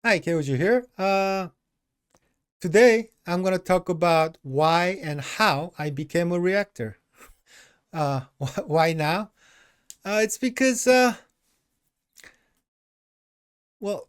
Hi, KOG here. Today I'm going to talk about why and how I became a reactor. Why now? It's because, well,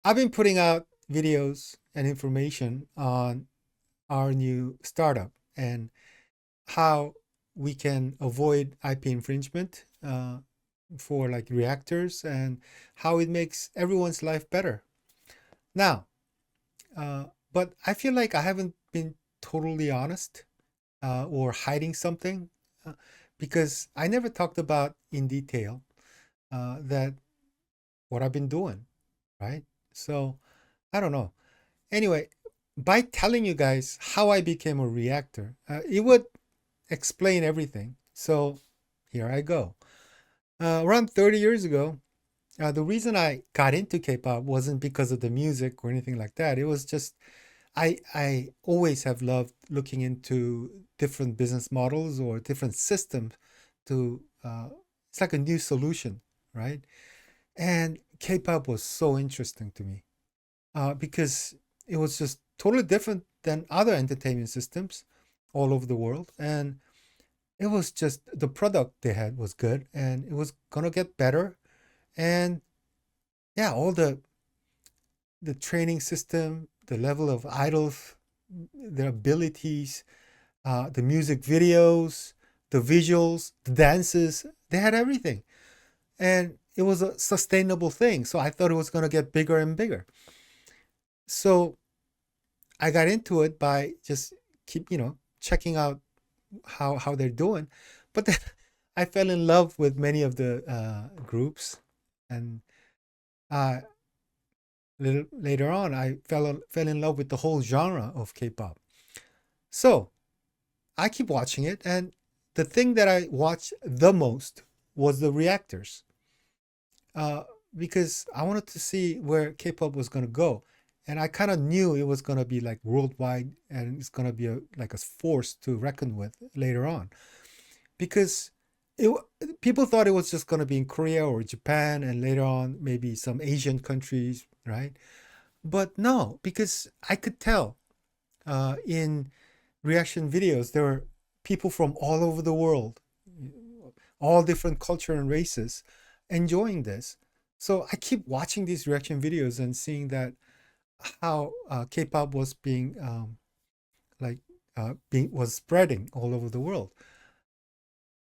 I've been putting out videos and information on our new startup and how we can avoid IP infringement for like reactors and how it makes everyone's life better. Now, but I feel like I haven't been totally honest or hiding something uh, because I never talked about in detail that what I've been doing, right? So I don't know. Anyway, by telling you guys how I became a reactor, it would explain everything. So here I go. Around 30 years ago, the reason I got into K-pop wasn't because of the music or anything like that. It was just I always have loved looking into different business models or different systems to it's like a new solution, right? And K-pop was so interesting to me because it was just totally different than other entertainment systems all over the world, and it was just the product they had was good, and it was gonna get better, and yeah, all the training system, the level of idols, their abilities, the music videos, the visuals, the dances. They had everything. And it was a sustainable thing. So I thought it was going to get bigger and bigger. So I got into it by just checking out how they're doing. But then I fell in love with many of the groups. And uh, little, later on, I fell in love with the whole genre of K pop. So I keep watching it, and the thing that I watched the most was the reactors, uh, because I wanted to see where K-pop was gonna go, and I kind of knew it was gonna be like worldwide, and it's gonna be like a force to reckon with later on, because people thought it was just gonna be in Korea or Japan, and later on maybe some Asian countries, right? But no, because I could tell in reaction videos, there were people from all over the world, all different culture and races, enjoying this. So I keep watching these reaction videos and seeing that how K-pop was being like being was spreading all over the world.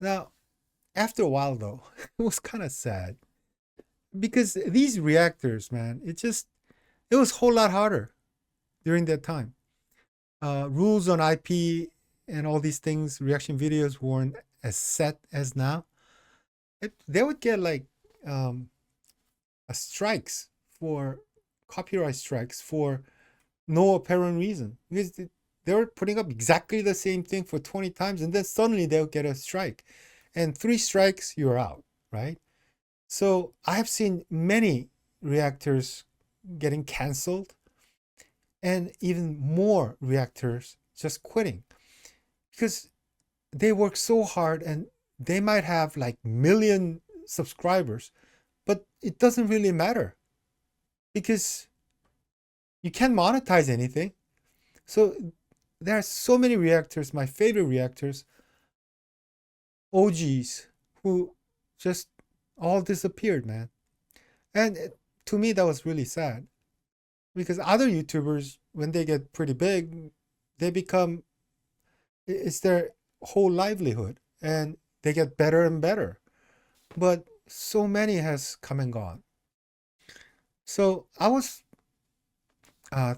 Now, after a while though, it was kind of sad because these reactors, man, it was a whole lot harder during that time. Rules on IP and all these things, reaction videos weren't as set as now. They would get like um, strikes for copyright strikes for no apparent reason because they were putting up exactly the same thing for 20 times and then suddenly they'll get a strike. And three strikes, you're out, right? So I have seen many reactors getting canceled and even more reactors just quitting because they work so hard and they might have like million subscribers, but it doesn't really matter because you can't monetize anything. So there are so many reactors, my favorite reactors, OGs, who just all disappeared, man. And to me, that was really sad because other YouTubers, when they get pretty big, they become, it's their whole livelihood and they get better and better. But so many has come and gone. So I was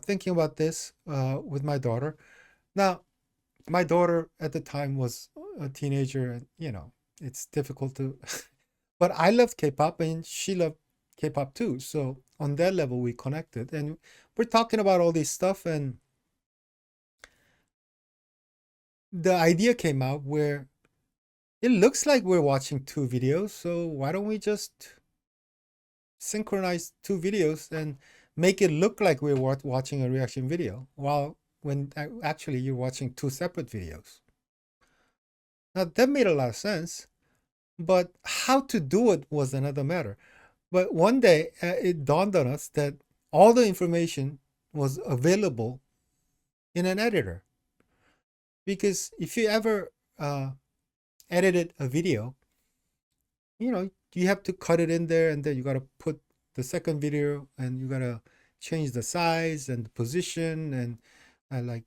thinking about this with my daughter. Now, my daughter at the time was a teenager, and it's difficult to. But I loved K-pop, and she loved K-pop too. So on that level, we connected, and we're talking about all this stuff, and the idea came out where it looks like we're watching two videos. So why don't we just synchronize two videos and make it look like we're watching a reaction video while when actually you're watching two separate videos. Now that made a lot of sense, but how to do it was another matter. But one day it dawned on us that all the information was available in an editor. Because if you ever uh, edited a video, you have to cut it in there, and then you got to put the second video, and you got to change the size and the position, and like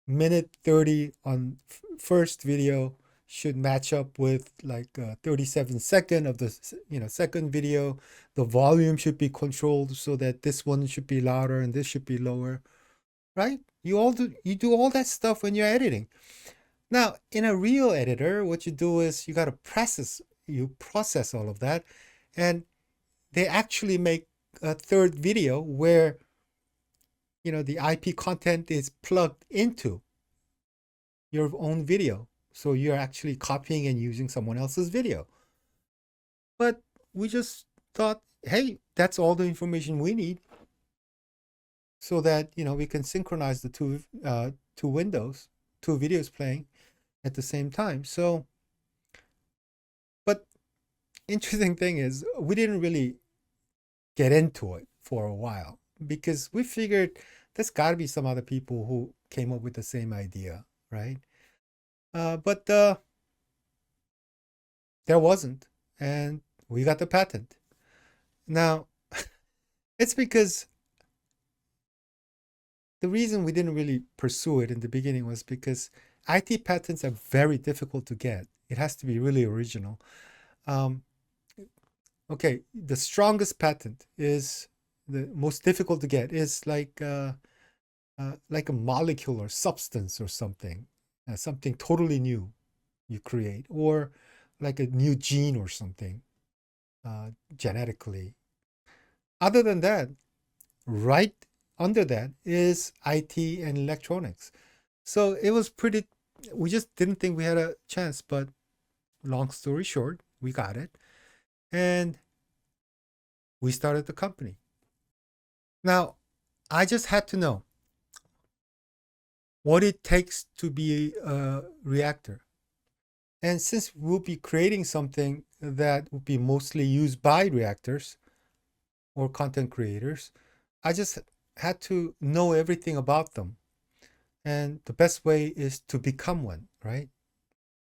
minute 30 on first video should match up with like 37 second of the second video. The volume should be controlled so that this one should be louder and this should be lower, right? You do all that stuff when you're editing. Now, in a real editor, what you do is you process all of that, and they actually make a third video where the IP content is plugged into your own video. So you're actually copying and using someone else's video. But we just thought, hey, that's all the information we need so that we can synchronize the two windows, two videos playing at the same time. So, but interesting thing is we didn't really get into it for a while because we figured there's got to be some other people who came up with the same idea, right? But there wasn't, and we got the patent. Now, it's because the reason we didn't really pursue it in the beginning was because IT patents are very difficult to get. It has to be really original. Um, okay, the strongest patent is the most difficult to get is like a molecule or substance or something totally new you create, or like a new gene or something genetically. Other than that, right under that is IT and electronics. So it was pretty, we just didn't think we had a chance, but long story short, we got it. And we started the company. Now, I just had to know what it takes to be a reactor. And since we'll be creating something that will be mostly used by reactors or content creators, I just had to know everything about them. And the best way is to become one, right?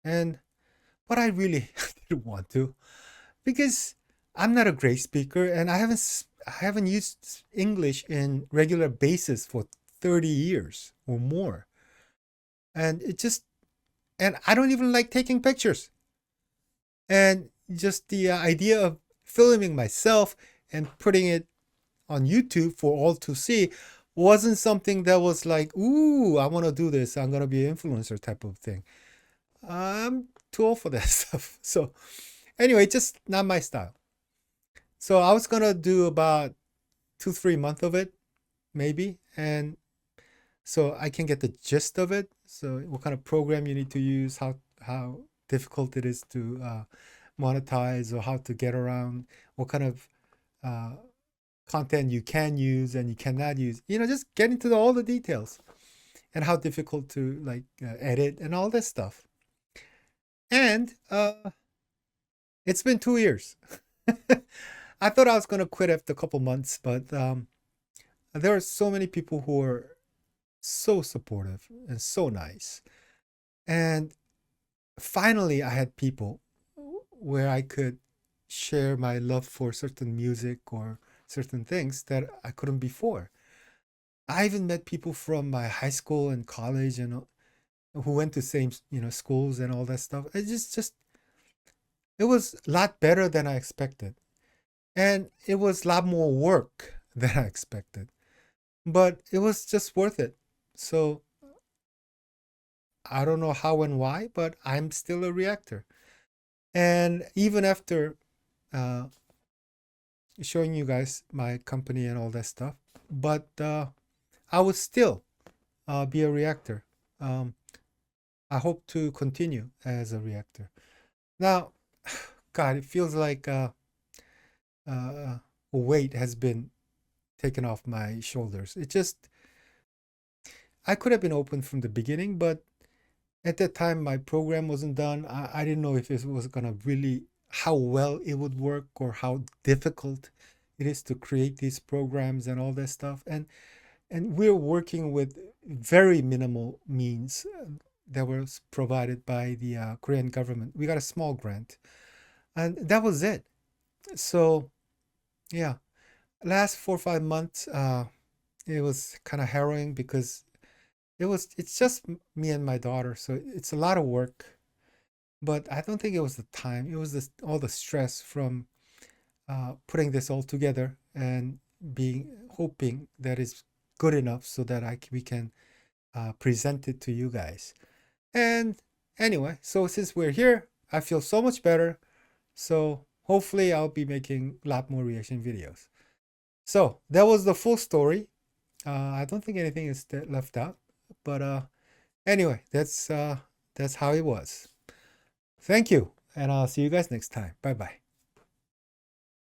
And but I really didn't want to because I'm not a great speaker and I haven't used English in regular basis for 30 years or more. And and I don't even like taking pictures. And just the idea of filming myself and putting it on YouTube for all to see wasn't something that was like, ooh, I want to do this. I'm going to be an influencer type of thing. I'm too old for that stuff. So, anyway, just not my style. So, I was going to do about 2, 3 months of it, maybe. And so I can get the gist of it. So, what kind of program you need to use, how difficult it is to monetize, or how to get around, what kind of uh, content you can use and you cannot use. Just get into all the details and how difficult to like edit and all this stuff. And it's been 2 years. I thought I was going to quit after a couple months, but there are so many people who are so supportive and so nice. And finally, I had people where I could share my love for certain music or certain things that I couldn't before. I even met people from my high school and college and who went to same schools and all that stuff. It was a lot better than I expected, and it was a lot more work than I expected, but it was just worth it. So I don't know how and why, but I'm still a reactor. And even after uh, showing you guys my company and all that stuff, but I would still be a reactor. Um, I hope to continue as a reactor. Now, God, it feels like a weight has been taken off my shoulders. I could have been open from the beginning, but at that time my program wasn't done. I didn't know if it was gonna really how well it would work or how difficult it is to create these programs and all this stuff. And we're working with very minimal means that was provided by the Korean government. We got a small grant, and that was it. So yeah, last 4 or 5 months, it was kind of harrowing because it's just me and my daughter, so it's a lot of work. But I don't think it was the time. It was all the stress from putting this all together and being hoping that it's good enough so that we can present it to you guys. And anyway, so since we're here, I feel so much better. So hopefully I'll be making a lot more reaction videos. So that was the full story. I don't think anything is left out, but anyway, that's how it was. Thank you, and I'll see you guys next time. Bye bye.